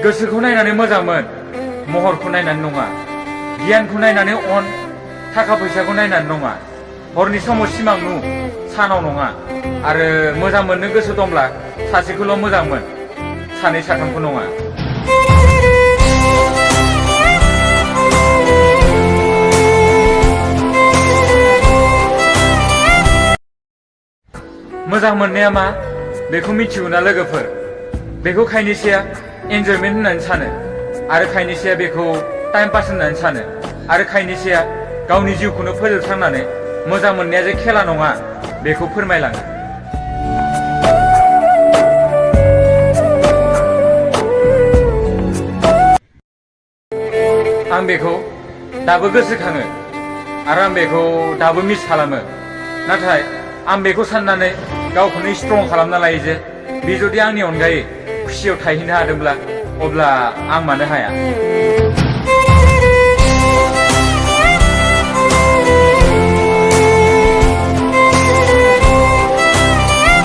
गोसोखौ नायनानै मोजांमोन, महरखौ नायनानै नङा। गियानखौ नायनानै अन, थाखा फैसाखौ नायनानै नङा। हरनि समाव सिमां नु, सानाव नङा। आरो मोजां मोननो गोसो दंब्ला सासेखौल' मोजां मोन, सानै साथामखौ नङा। मोजां मोननाया मा बेखौ मिथिगौना लोगोफोर? बेखौ खायनैसेया एन्जयमेन्ट होननानै सानो, आरो खायनैसेया बेखौ टाइम पास होननानै सानो, आरो खायनैसेया गावनि जिउखौनो फोजोबस्रांनानै मोजां मोननाया जे खेला नङा बेखौ फोरमायलाङो। आं बेखौ दाबो गोसोखाङो, आरो आं बेखौ दाबो मिस खालामो। नाथाय आं बेखौ साननानै गावखौनो स्ट्रं खालामना लायो जे बे जुदि आंनि अनगायै खुसियाव थाहैनो हादोंब्ला अब्ला आं मानो हाया।